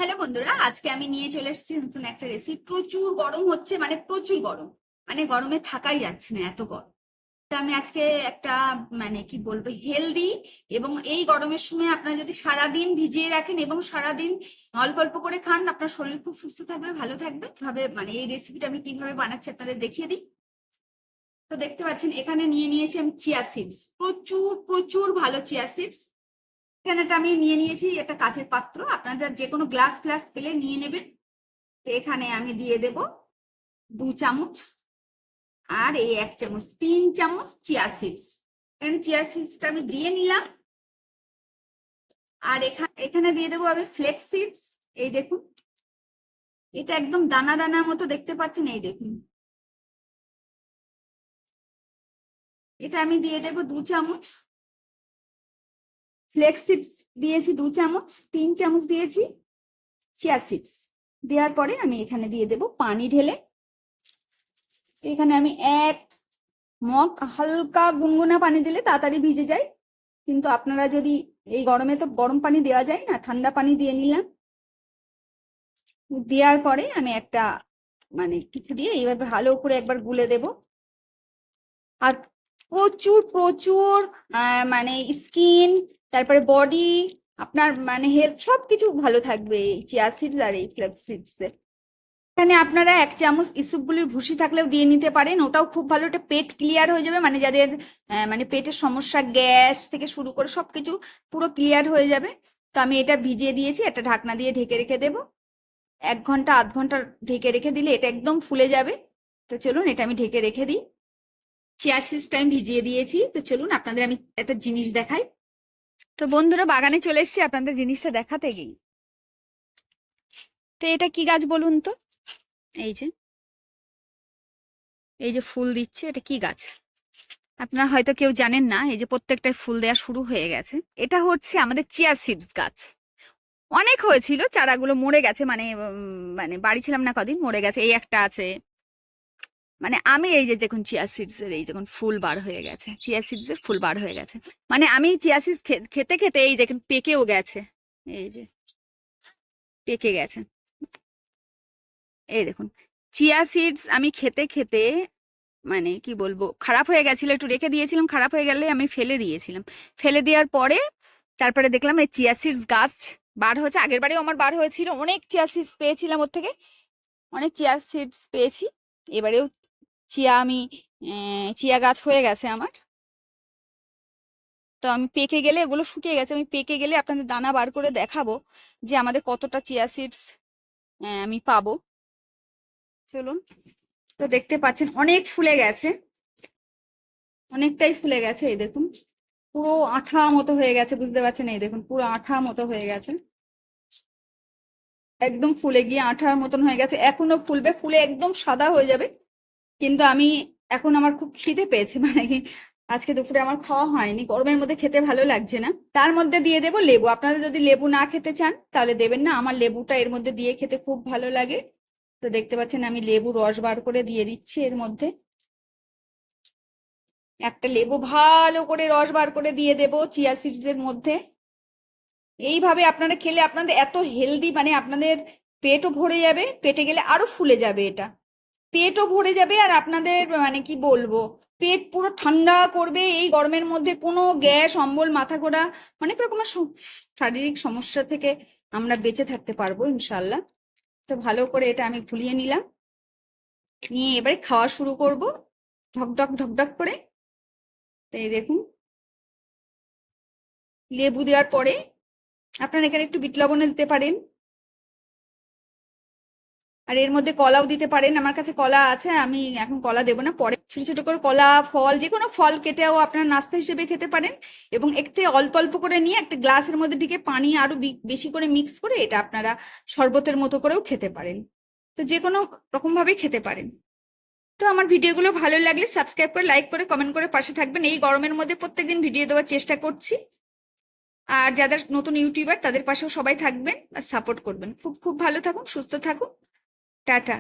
Hello বন্ধুরা, আজকে আমি নিয়ে চলে এসেছি নতুন একটা রেসিপি। প্রচুর গরম হচ্ছে, মানে প্রচুর গরম, মানে গরমে থাকাই যাচ্ছে না, এত গরম। তা আমি আজকে একটা মানে কি বলবো, হেলদি, এবং এই গরমের সময় আপনারা যদি সারাদিন ভিজিয়ে রাখেন এবং সারাদিন অল্প অল্প করে খান, আপনার শরীর খুব সুস্থ থাকবে, ভালো থাকবে। কিভাবে মানে এই রেসিপিটা আমি কিভাবে বানাচ্ছি আপনাদের দেখিয়ে দিই। তো দেখতে পাচ্ছেন এখানে নিয়ে নিয়েছি আমি চিয়া সিডস, প্রচুর প্রচুর ভালো চিয়া সিডস। এখানেটা আমি নিয়ে নিয়েছি একটা কাঁচের পাত্র, আপনারা যে কোনো গ্লাস ফ্লাস পেলে নিয়ে নেবেন। তো এখানে আমি দিয়ে দেব 2 চামচ, আর এই 1 চামচ, 3 চামচ চিয়া সিডস। এখানে চিয়া সিডসটা আমি দিয়ে নিলাম। আর এখানে দিয়ে দেবো আমি ফ্লেক্স সিডস। এই দেখুন, এটা একদম দানা দানা মতো দেখতে পাচ্ছেন, এই দেখুন। এটা আমি দিয়ে দেবো 2 চামচ। ফ্লেক্স সিডস দিয়েছি 2 চামচ, 3 চামচ দিয়েছি চিয়া সিডস। দেওয়ার পরে আমি এখানে দিয়ে দেব পানি ঢেলে। এখানে আমি 1 মগ হালকা গুনগুনা পানি দিলে তাড়াতাড়ি ভিজে যায়, কিন্তু আপনারা যদি এই গরমে তো গরম পানি দেওয়া যায় না, ঠান্ডা পানি দিয়ে নিলাম। দেওয়ার পরে আমি একটা মানে কিছু দিয়ে এইভাবে ভালো করে একবার গুলে দেব। আর প্রচুর প্রচুর মানে স্কিন, তারপরে বডি, আপনার মানে হেলথ সবকিছু ভালো থাকবে এই চিয়া সিডস আর এই ফ্ল্যাক্স সিডসের। এখানে আপনারা 1 চামচ ইসবগুলির ভুসি থাকলেও দিয়ে নিতে পারেন, ওটাও খুব ভালো। এটা পেট ক্লিয়ার হয়ে যাবে, মানে যাদের মানে পেটের সমস্যা, গ্যাস থেকে শুরু করে সবকিছু পুরো ক্লিয়ার হয়ে যাবে। তো আমি এটা ভিজিয়ে দিয়েছি, একটা ঢাকনা দিয়ে ঢেকে রেখে দেবো। 1 ঘন্টা আধ ঘন্টা ঢেকে রেখে দিলে এটা একদম ফুলে যাবে। তো চলুন এটা আমি ঢেকে রেখে দিই। চিয়া সিডসটা আমি ভিজিয়ে দিয়েছি। তো চলুন আপনাদের আমি একটা জিনিস দেখাই। তো বন্ধুরা, বাগানে চলে এসেছি আপনাদের জিনিসটা দেখাতে গিয়ে। তো এটা কি গাছ বলুন তো? এই যে এই যে ফুল দিচ্ছে, এটা কি গাছ আপনারা হয়তো কেউ জানেন না। এই যে প্রত্যেকটাই ফুল দেওয়া শুরু হয়ে গেছে, এটা হচ্ছে আমাদের চিয়া সিডস গাছ। অনেক হয়েছিল, চারাগুলো মরে গেছে, মানে মানে বাড়ি ছিলাম না কদিন, মরে গেছে। এই একটা আছে, মানে আমি এই যে দেখুন চিয়া সিডস এর এই দেখুন ফুল বার হয়ে গেছে, চিয়া সিডস এর ফুল বার হয়ে গেছে। মানে আমি চিয়া সিডস খেতে খেতে এই দেখুন পেকেও গেছে, এই যে পেকে গেছে। এই দেখুন চিয়া সিডস আমি খেতে খেতে মানে কি বলবো, খারাপ হয়ে গেছিল, একটু রেখে দিয়েছিলাম, খারাপ হয়ে গেলে আমি ফেলে দিয়েছিলাম। ফেলে দেওয়ার পরে তারপরে দেখলাম এই চিয়া সিডস গাছ বার হয়েছে। আগের বারেও আমার বার হয়েছিল, অনেক চিয়া সিডস পেয়েছিলাম ওর থেকে, অনেক চিয়া সিডস পেয়েছি। এবারেও চিয়া আমি চিয়া গাছ হয়ে গেছে আমার। তো আমি পেকে গেলে, এগুলো শুকিয়ে গেছে, আমি পেকে গেলে আপনাদের দানা বার করে দেখাবো যে আমাদের কতটা চিয়া সিডস আমি পাবো। চলুন। তো দেখতে পাচ্ছেন অনেক ফুলে গেছে, অনেকটাই ফুলে গেছে। এই দেখুন পুরো আঠা মতো হয়ে গেছে, বুঝতে পারছেন? এই দেখুন পুরো আঠা মতো হয়ে গেছে, একদম ফুলে গিয়ে আঠার মতন হয়ে গেছে। এখনো ফুলবে, ফুলে একদম সাদা হয়ে যাবে। কিন্তু আমি এখন আমার খুব খিদে পেয়েছে, মানে কি আজকে দুপুরে আমার খাওয়া হয়নি, গরমের মধ্যে খেতে ভালো লাগছে না। তার মধ্যে দিয়ে দেবো লেবু। আপনারা যদি লেবু না খেতে চান তাহলে দেবেন না, আমার লেবুটা এর মধ্যে দিয়ে খেতে খুব ভালো লাগে। তো দেখতে পাচ্ছেন আমি লেবু রস বার করে দিয়ে দিচ্ছি এর মধ্যে। একটা লেবু ভালো করে রস বার করে দিয়ে দেবো চিয়া সিডস এর মধ্যে। এইভাবে আপনারা খেলে আপনাদের এত হেলদি, মানে আপনাদের পেটও ভরে যাবে, পেটে গেলে আরো ফুলে যাবে এটা, পেটও ভরে যাবে। আর আপনাদের মানে কি বলবো, পেট পুরো ঠান্ডা করবে। এই গরমের মধ্যে কোনো গ্যাস, অম্বল, মাথা ঘোরা, অনেক রকমের শারীরিক সমস্যা থেকে আমরা বেঁচে থাকতে পারবো ইনশাল্লাহ। তো ভালো করে এটা আমি ঘুলিয়ে নিলাম, নিয়ে এবারে খাওয়া শুরু করব ঢকঢক ঢকঢক করে। তো এই দেখুন লেবু দেওয়ার পরে আপনারা এখানে একটু বিট লবণও দিতে পারেন, আর এর মধ্যে কলাও দিতে পারেন। আমার কাছে কলা আছে, আমি এখন কলা দেবো না, পরে ছোট ছোট করে কলা, ফল, যে কোনো ফল কেটেও আপনারা নাস্তা হিসেবে খেতে পারেন। এবং একটু অল্প অল্প করে নিয়ে একটা গ্লাসের মধ্যে ঢেকে পানি আরো বেশি করে মিক্স করে এটা আপনারা শরবতের মতো করেও খেতে পারেন। তো যে কোনো রকম ভাবে খেতে পারেন। তো আমার ভিডিওগুলো ভালো লাগলে সাবস্ক্রাইব করে, লাইক করে, কমেন্ট করে পাশে থাকবেন। এই গরমের মধ্যে প্রত্যেকদিন ভিডিও দেওয়ার চেষ্টা করছি। আর যাদের নতুন ইউটিউবার তাদের পাশেও সবাই থাকবেন আর সাপোর্ট করবেন। খুব খুব ভালো থাকুন, সুস্থ থাকুন। টাটা।